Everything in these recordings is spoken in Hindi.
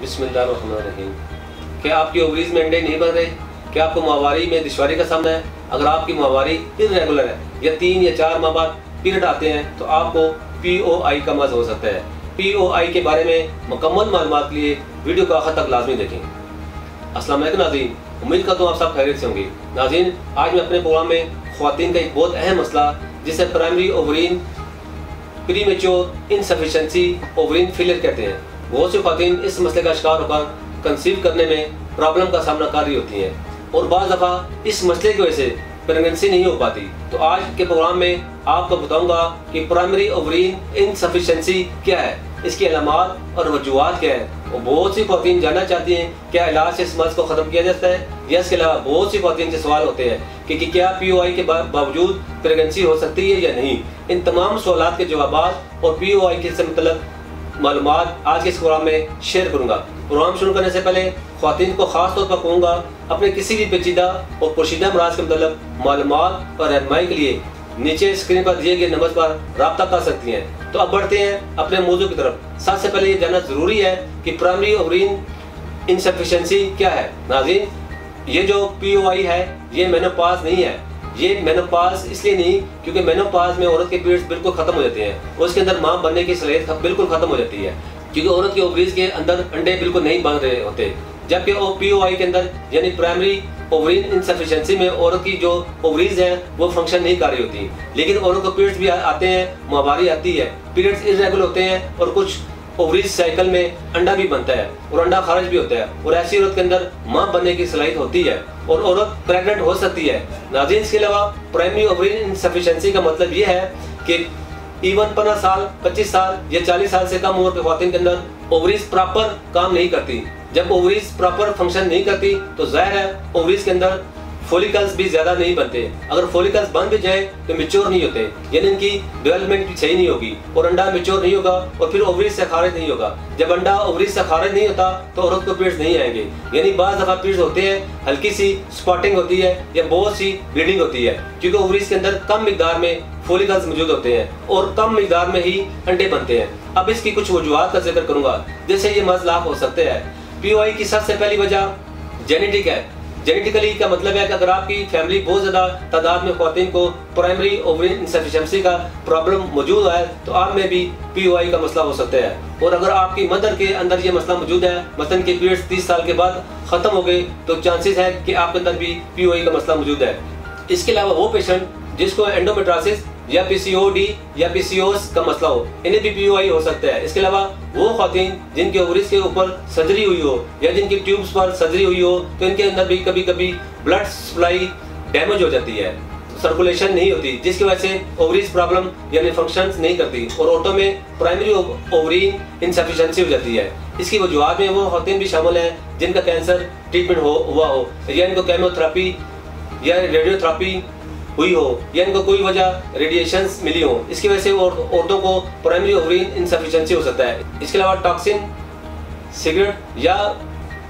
बिस्मिल्लाहिर्रहमानिर्रहीम। क्या आपकी ओवरीज में अंडे नहीं बन रहे? क्या आपको माहवारी में दुश्वारी का सामना है? अगर आपकी माहवारी इर्रेगुलर है या 3 या 4 माह बाद पीरियड आते हैं तो आपको POI का मर्ज हो सकता है। POI के बारे में मुकम्मल मालूमात के लिए वीडियो को आखिर तक लाजमी देखें। अस्सलाम वालेकुम नाज़रीन, उम्मीद करता हूँ आप सब खैरियत से होंगे। नाज़रीन, आज मैं अपने प्रोग्राम में ख़वातीन का एक बहुत अहम मसला जिसे primary ovarian premature insufficiency ovarian failure कहते हैं। बहुत सी ख़वातीन इस मसले का शिकार होकर कंसीव करने में प्रॉब्लम का सामना कर रही होती हैं और बाज़ दफ़ा इस मसले की वजह से प्रेगनेंसी नहीं हो पाती। तो आज के प्रोग्राम में आपको बताऊंगा कि प्राइमरी ओवरीन इनसफिशिएंसी क्या है, इसकी अलामात और वजूहात क्या है। और बहुत सी ख़वातीन जानना चाहती हैं क्या इलाज से इस मर्ज को ख़त्म किया जाता है, या इसके अलावा बहुत सी ख़वातीन से सवाल होते हैं कि क्या POI के बावजूद प्रेगनेंसी हो सकती है या नहीं। इन तमाम सवालात के जवाब और POI के से मतलब मालूमात आज के इस प्रोग्राम में शेयर करूंगा। प्रोग्राम शुरू करने से पहले ख़वातीन को ख़ास तौर पर कहूँगा अपने किसी भी पेचीदा और पोशीदा अमराज के मतलब मालूमात और रहनुमाई के लिए नीचे स्क्रीन पर दिए गए नंबर पर रब्ता कर सकती हैं। तो अब बढ़ते हैं अपने मौजू की तरफ। सबसे पहले ये जानना ज़रूरी है कि प्राइमरी ओवरीन इनसफिशिएंसी क्या है। नाज़रीन, ये जो POI है ये मेनोपॉज नहीं है। ये मेनोपॉज इसलिए नहीं क्योंकि मेनोपॉज में औरत के पीरियड्स बिल्कुल ख़त्म हो जाते हैं और उसके अंदर माँ बनने की सलाहियत बिल्कुल ख़त्म हो जाती है, क्योंकि औरत की ओवरीज के अंदर अंडे बिल्कुल नहीं बन रहे होते। जबकि POI के अंदर यानी प्राइमरी ओवरीन इनसफिशिएंसी में औरत की जो ओवरीज हैं वो फंक्शन नहीं कर रही होती, लेकिन औरत को पीरियड्स भी आते हैं, माहवारी आती है, पीरियड्स इर्रेगुलर होते हैं और कुछ ओवरीज साइकिल में अंडा भी बनता है और अंडा खारिज भी होता है और ऐसी औरत के अंदर माँ बनने की सलाहियत होती है और औरत प्रेग्नेंट हो सकती है। नाज़रीन, इसके अलावा प्राइमरी ओवरीन इनसफिशिएंसी का मतलब ये है कि इवन 15 साल, 25 साल या 40 साल से कम उम्र के ख़वातीन के अंदर ओवरीज प्रॉपर काम नहीं करती। जब ओवरीज प्रॉपर फंक्शन नहीं करती तो जाहिर है ओवरीज के अंदर फॉलिकल्स भी ज़्यादा नहीं बनते। अगर फॉलिकल्स बन भी जाए तो मैच्योर नहीं होते, यानी इनकी डेवलपमेंट भी सही नहीं होगी और अंडा मैच्योर नहीं होगा और फिर ओवरीज से खारिज नहीं होगा। जब अंडा ओवरीज से खारिज नहीं होता तो औरत को पीरियड्स नहीं आएंगे, यानी बाज़ दफ़ा पीरियड्स होते हैं, हल्की सी स्पॉटिंग होती है या बहुत सी ब्लीडिंग होती है, क्योंकि ओवरीज के अंदर कम मिकदार में फॉलिकल्स मौजूद होते हैं और कम मिकदार में ही अंडे बनते हैं। अब इसकी कुछ वजूहात का जिक्र करूँगा जैसे ये मसला हो सकते हैं। POI की सबसे पहली वजह जेनेटिक है। जेनेटिकली का मतलब है कि अगर आपकी फैमिली बहुत ज़्यादा तादाद में ख़वातीन को प्राइमरी ओवरीन इनसफिशिएंसी का प्रॉब्लम मौजूद है तो आप में भी POI का मसला हो सकता है। और अगर आपकी मदर के अंदर ये मसला मौजूद है, मसलन के पीरियड्स 30 साल के बाद ख़त्म हो गए, तो चांसेस है कि आपके अंदर भी POI का मसला मौजूद है। इसके अलावा वो पेशेंट जिसको एंडोमेट्रासिस या PCOD या PCOS का मसला हो, इन्हें भी POI हो सकता है। इसके अलावा वो ख़वातीन जिनके ओवरीज के ऊपर सर्जरी हुई हो या जिनकी ट्यूब्स पर सर्जरी हुई हो तो इनके अंदर भी कभी कभी ब्लड सप्लाई डैमेज हो जाती है, सर्कुलेशन नहीं होती, जिसकी वजह से ओवरीज प्रॉब्लम यानी फंक्शंस नहीं करती और ऑटो में प्राइमरी ओवरीन इनसफिशिएंसी हो जाती है। इसकी वजूहात में वो ख़वातीन भी शामिल हैं जिनका कैंसर ट्रीटमेंट हुआ हो या इनको केमोथेरेपी या रेडियोथेरेपी हुई हो या इनको कोई वजह रेडिएशंस मिली हो, इसकी वजह से औरतों को प्राइमरी ओवरीन इनसफिशिएंसी हो सकता है। इसके अलावा टॉक्सिन, सिगरेट या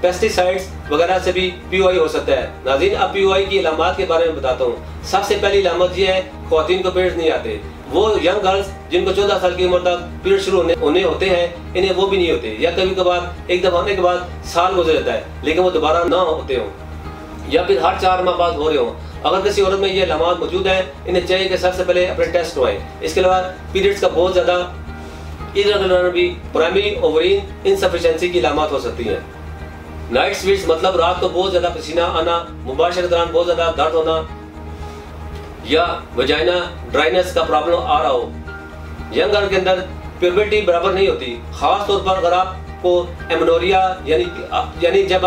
पेस्टिसाइड्स वगैरह से भी POI हो सकता है। नाज़रीन, अब POI की अलामात के बारे में बताता हूँ। सबसे पहली अलामत यह है ख़वातीन को पीरियड्स नहीं आते। वो यंग गर्ल्स जिनको 14 साल की उम्र तक पीरियड शुरू होने होते हैं, इन्हें वो भी नहीं होते या कभी कभार एक दफ़ा होने के बाद साल गुजर जाता है लेकिन वो दोबारा ना होते हों या फिर हर 4 माह बाद हो रहे हों। अगर किसी औरत में ये अलामात मौजूद हैं, इन्हें चाहिए कि सबसे पहले अपने टेस्ट करवाएं। इसके अलावा पीरियड्स का बहुत ज़्यादा इर्रेगुलर भी प्राइमरी ओवरीन इनसफिशिएंसी की अलामात हो सकती हैं। नाइट स्वेट्स मतलब रात को बहुत ज़्यादा पसीना आना, मुबाशर के दौरान बहुत ज़्यादा दर्द होना या वजाइना ड्राइनेस का प्रॉब्लम आ रहा हो। यंग गर्ल के अंदर प्यूबर्टी बराबर नहीं होती, ख़ास तौर पर अगर आपको एमनोरिया यानी जब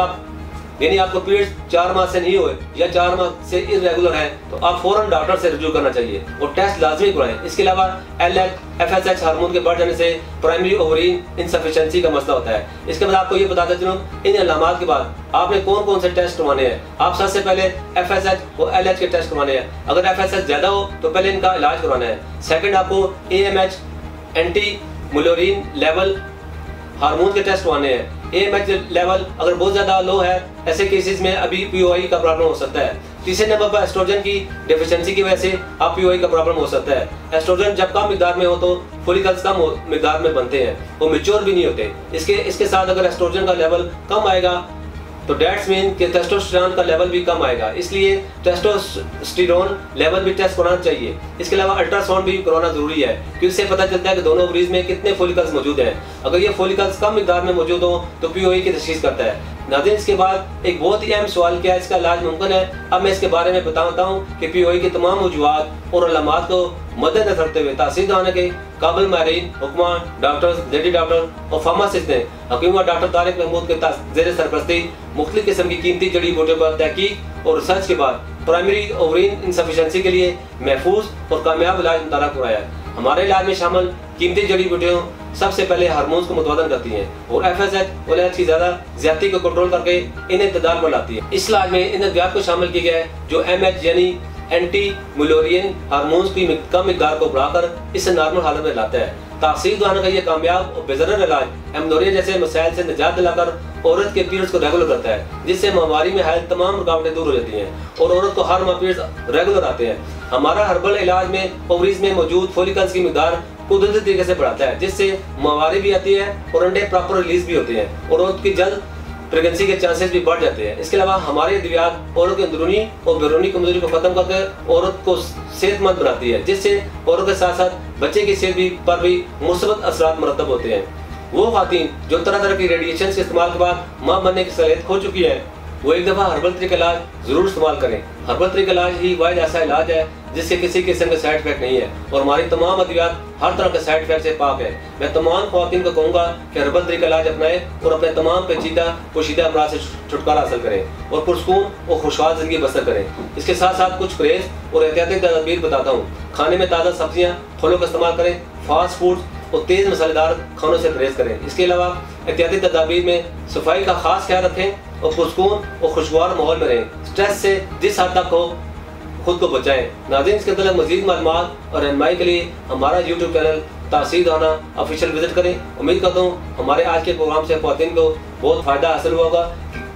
आपको पीरियड्स 4 माह से नहीं हुए या 4 माह से इर्रेगुलर है तो आप फौरन डॉक्टर से रिव्यू करना चाहिए और टेस्ट लाजमी कराएं। इसके अलावा LH FSH हार्मोन के बढ़ जाने से प्राइमरी ओवरीन इनसफिशिएंसी का मसला होता है। इसके बाद आपको ये बताता चलूं, इन अलामात के बाद आपने कौन कौन से टेस्ट करवाने हैं। आप सबसे पहले FSH और LH के टेस्ट करवाने हैं। अगर FSH ज़्यादा हो तो पहले इनका इलाज करवाना है। सेकेंड, आपको AMH एंटी मुलोरिन लेवल हार्मोन के टेस्ट करवाने हैं। AMH लेवल अगर बहुत ज़्यादा लो है, ऐसे केसेस में अभी POI का प्रॉब्लम हो सकता है। तीसरे नंबर पर एस्ट्रोजन की डेफिशिएंसी की वजह से आप पीओआई का प्रॉब्लम हो सकता है। एस्ट्रोजन जब कम मिकदार में हो तो फॉलिकल्स कम मिकदार में बनते हैं, वो मैच्योर भी नहीं होते। इसके साथ अगर एस्ट्रोजन का लेवल कम आएगा तो डेट्स मीन कि टेस्टोस्टेरोन का लेवल भी कम आएगा, इसलिए टेस्टोस्टेरोन लेवल भी टेस्ट कराना चाहिए। इसके अलावा अल्ट्रासाउंड भी कराना जरूरी है, क्योंकि इससे पता चलता है कि दोनों ओवरीज में कितने फॉलिकल्स मौजूद हैं। अगर ये फॉलिकल्स कम मिकदार में मौजूद हो तो पीओआई की तशखीस करता है। नाज़रीन, इसके बाद एक बहुत ही अहम सवाल, क्या इसका इलाज मुमकिन है? अब मैं इसके बारे में बताता हूँ कि पीओआई के तमाम वजूहात और अलामात को मद्देनजर रखते हुए तहसीलदार के काबिल माहिरीन हुक्मा, डॉक्टर्स, लेडी डॉक्टर और फार्मासिस्ट ने हकीम डॉक्टर तारिक महमूद के ज़ेर सरपरस्ती मुख्तलिफ किस्म की कीमती जड़ी बूटियों पर तहकीक और रिसर्च के बाद प्राइमरी ओवरीन इनसफिशिएंसी के लिए महफूज और कामयाब इलाज मुतारा कराया। हमारे इलाज में शामिल कीमती जड़ी बूटियों सबसे पहले हार्मोन्स को मुतवाज़न करती हैं और एफएसएच और एच की ज्यादती को कंट्रोल करके इन्हें इत्तदाल में लाती है। इस इलाज में इन अद्वियात को शामिल किया गया है जो एमएच यानी एंटी मुलोरियन हार्मोन्स की कम मिकदार को बढ़ाकर इसे नॉर्मल हालत में लाता है। तहसीलदार का ये कामयाब और बेज़रर इलाज एमनोरिया जैसे मसाइल से निजात दिलाकर औरत के पीरियड्स को रेगुलर करता है, जिससे माहवारी में हाल तमाम रुकावटें दूर हो जाती हैं और औरत को हर माह पीरियड्स रेगुलर आते हैं। हमारा हर्बल इलाज में ओवरीज में मौजूद फॉलिकल्स की मिकदार कुदरती तरीके से बढ़ाता है, जिससे माहवारी भी आती है और अंडे प्रॉपर रिलीज भी होते हैं और औरत की जल्द प्रेगनेंसी के चांसेस भी बढ़ जाते हैं। इसके अलावा हमारे अद्वियात औरत की अंदरूनी और बैरूनी कमजोरी को खत्म करके औरत को सेहतमंद बनाती है, जिससे औरत के साथ साथ बच्चे की सेहत पर भी मुस्बत असरात मरतब होते हैं। वो खातीन जो तरह तरह की रेडिएशन के इस्तेमाल के बाद माँ बनने की सलाहियत खो चुकी है, वो एक दफ़ा हर्बल तरीका इलाज ज़रूर इस्तेमाल करें। हर्बल तरीका इलाज ही वाहिद ऐसा इलाज है जिससे किसी किस्म का साइड इफेक्ट नहीं है और हमारी तमाम अद्वियात हर तरह के साइड इफेक्ट से पाक है। मैं तमाम ख़वातीन को कहूँगा कि हर्बल तरीका इलाज अपनाएं और अपने तमाम पेचीदा पोशीदा अमराज से छुटकारा हासिल करें और पुरसकून और खुशहाल ज़िंदगी बसर करें। इसके साथ साथ कुछ परहेज और एहतियाती तदबीर बताता हूँ। खाने में ताज़ा सब्जियाँ फलों का इस्तेमाल करें, फास्ट फूड और तेज़ मसालेदार खानों से परहेज करें। इसके अलावा एहतियाती तदाबीर में सफाई का खास ख्याल रखें और पुरसकून और खुशगवार माहौल में रहें। स्ट्रेस से जिस हद तक हो खुद को बचाएं। नाज़रीन, इसके मतलब मज़ीद मालूमात और रहनुमाई के लिए हमारा यूट्यूब चैनल तहसीलदार ऑफिशियल विजिट करें। उम्मीद करता हूँ हमारे आज के प्रोग्राम से ख़वातीन को बहुत फ़ायदा हासिल हुआ होगा।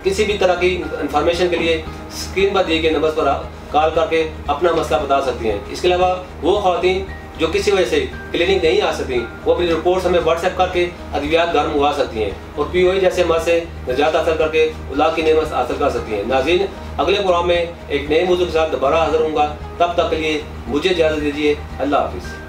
किसी भी तरह की इंफॉर्मेशन के लिए स्क्रीन पर दिए गए नंबर पर कॉल करके अपना मसला बता सकती हैं। इसके अलावा वो ख़वातीन जो किसी वजह से क्लिनिक नहीं आ सकती, वो अपनी रिपोर्ट्स हमें व्हाट्सएप करके अद्वियात घर मंगवा सकती हैं और पीओआई जैसे मर्ज से निजात हासिल करके अल्लाह की नेमत हासिल कर सकती हैं। नाज़रीन, अगले प्रोग्राम में एक नए मौजू के साथ दोबारा हाजिर होऊंगा। तब तक के लिए मुझे इजाज़त दीजिए। अल्लाह हाफिज़।